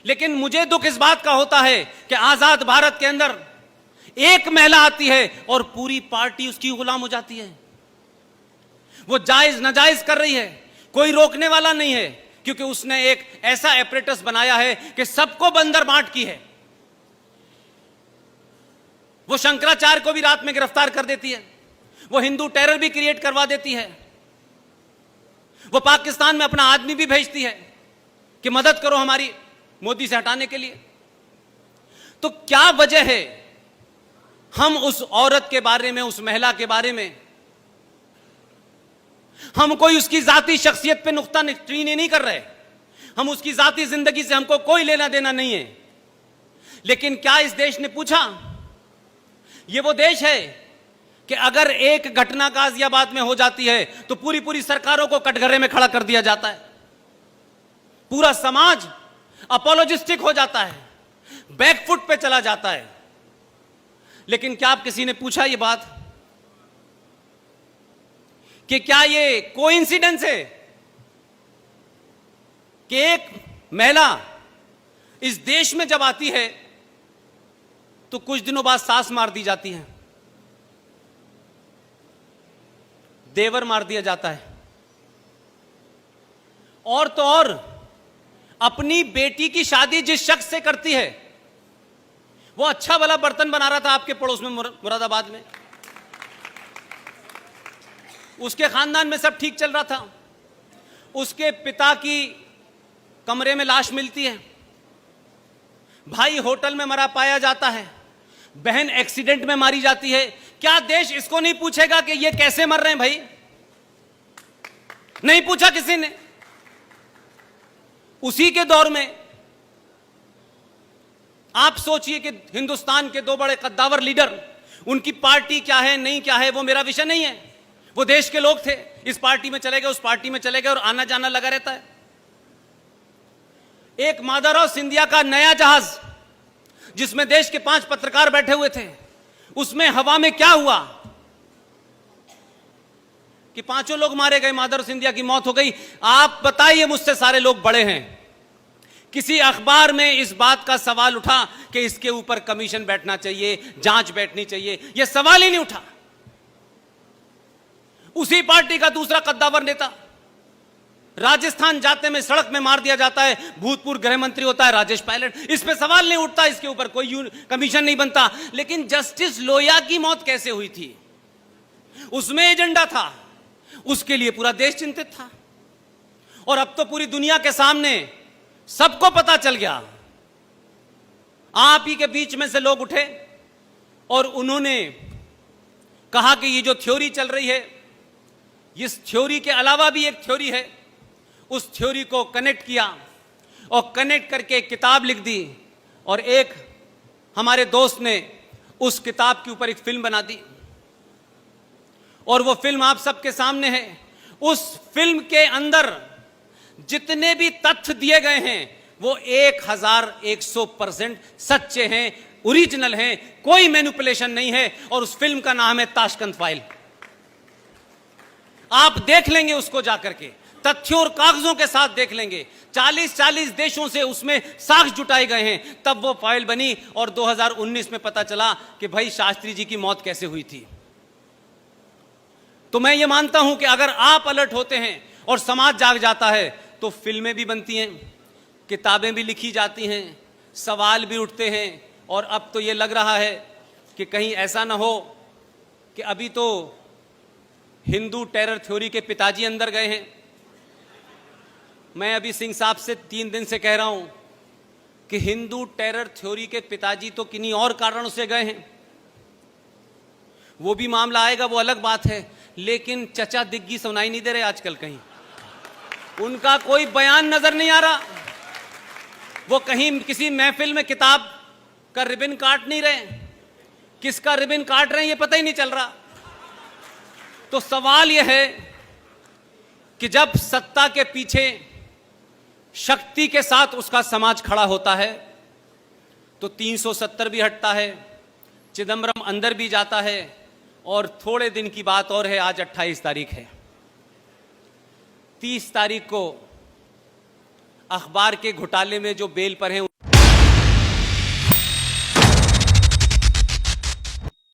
लेकिन मुझे दुख इस बात का होता है कि आजाद भारत के अंदर एक महिला आती है और पूरी पार्टी उसकी गुलाम हो जाती है। वो जायज नाजायज कर रही है, कोई रोकने वाला नहीं है, क्योंकि उसने एक ऐसा एपरेटस बनाया है कि सबको बंदर बांट की है। वो शंकराचार्य को भी रात में गिरफ्तार कर देती है, वो हिंदू टेरर भी क्रिएट करवा देती है, वो पाकिस्तान में अपना आदमी भी भेजती है कि मदद करो हमारी मोदी से हटाने के लिए। तो क्या वजह है हम उस औरत के बारे में, उस महिला के बारे में, हम कोई उसकी जाती शख्सियत पे नुक्ता चीनी नहीं कर रहे, हम उसकी जाती जिंदगी से हमको कोई लेना देना नहीं है। लेकिन क्या इस देश ने पूछा? यह वो देश है कि अगर एक घटना गाजियाबाद में हो जाती है तो पूरी पूरी सरकारों को कटघरे में खड़ा कर दिया जाता है, पूरा समाज अपोलोजिस्टिक हो जाता है, बैकफुट पे चला जाता है। लेकिन क्या आप किसी ने पूछा यह बात कि क्या यह कोइंसिडेंस है कि एक महिला इस देश में जब आती है तो कुछ दिनों बाद सास मार दी जाती है, देवर मार दिया जाता है, और तो और अपनी बेटी की शादी जिस शख्स से करती है वो अच्छा भला बर्तन बना रहा था आपके पड़ोस में मुरादाबाद में, उसके खानदान में सब ठीक चल रहा था, उसके पिता की कमरे में लाश मिलती है, भाई होटल में मरा पाया जाता है, बहन एक्सीडेंट में मारी जाती है। क्या देश इसको नहीं पूछेगा कि ये कैसे मर रहे हैं भाई? नहीं पूछा किसी ने। उसी के दौर में आप सोचिए कि हिंदुस्तान के दो बड़े कद्दावर लीडर, उनकी पार्टी क्या है नहीं क्या है वो मेरा विषय नहीं है, वो देश के लोग थे, इस पार्टी में चले गए उस पार्टी में चले गए और आना जाना लगा रहता है। एक माधवराव सिंधिया का नया जहाज जिसमें देश के 5 पत्रकार बैठे हुए थे, उसमें हवा में क्या हुआ कि 5 लोग मारे गए, माधवराव सिंधिया की मौत हो गई। आप बताइए, मुझसे सारे लोग बड़े हैं, किसी अखबार में इस बात का सवाल उठा कि इसके ऊपर कमीशन बैठना चाहिए, जांच बैठनी चाहिए? यह सवाल ही नहीं उठा। उसी पार्टी का दूसरा कद्दावर नेता राजस्थान जाते में सड़क में मार दिया जाता है, भूतपूर्व गृह मंत्री होता है राजेश पायलट, इस पे सवाल नहीं उठता, इसके ऊपर कोई कमीशन नहीं बनता। लेकिन जस्टिस लोहिया की मौत कैसे हुई थी, उसमें एजेंडा था, उसके लिए पूरा देश चिंतित था। और अब तो पूरी दुनिया के सामने सबको पता चल गया। आप ही के बीच में से लोग उठे और उन्होंने कहा कि ये जो थ्योरी चल रही है, इस थ्योरी के अलावा भी एक थ्योरी है, उस थ्योरी को कनेक्ट किया और कनेक्ट करके एक किताब लिख दी। और एक हमारे दोस्त ने उस किताब के ऊपर एक फिल्म बना दी और वो फिल्म आप सबके सामने है। उस फिल्म के अंदर जितने भी तथ्य दिए गए हैं वो 1100% सच्चे हैं, ओरिजिनल हैं, कोई मैनिपुलेशन नहीं है। और उस फिल्म का नाम है ताशकंद फाइल। आप देख लेंगे उसको जाकर के, तथ्यों और कागजों के साथ देख लेंगे। 40 देशों से उसमें साक्ष्य जुटाए गए हैं, तब वो फाइल बनी और 2019 में पता चला कि भाई शास्त्री जी की मौत कैसे हुई थी। तो मैं ये मानता हूं कि अगर आप अलर्ट होते हैं और समाज जाग जाता है तो फिल्में भी बनती हैं, किताबें भी लिखी जाती हैं, सवाल भी उठते हैं। और अब तो ये लग रहा है कि कहीं ऐसा ना हो कि अभी तो हिंदू टेरर थ्योरी के पिताजी अंदर गए हैं। मैं अभी सिंह साहब से 3 दिन से कह रहा हूं कि हिंदू टेरर थ्योरी के पिताजी तो किन्हीं और कारणों से गए हैं, वो भी मामला आएगा, वो अलग बात है। लेकिन चचा दिग्गी सुनाई नहीं दे रहे आजकल, कहीं उनका कोई बयान नजर नहीं आ रहा। वो कहीं किसी महफिल में किताब का रिबन काट नहीं रहे, किसका रिबन काट रहे हैं ये पता ही नहीं चल रहा। तो सवाल यह है कि जब सत्ता के पीछे शक्ति के साथ उसका समाज खड़ा होता है तो 370 भी हटता है, चिदम्बरम अंदर भी जाता है। और थोड़े दिन की बात और है, आज 28 तारीख है, 30 तारीख को अखबार के घोटाले में जो बेल पर हैं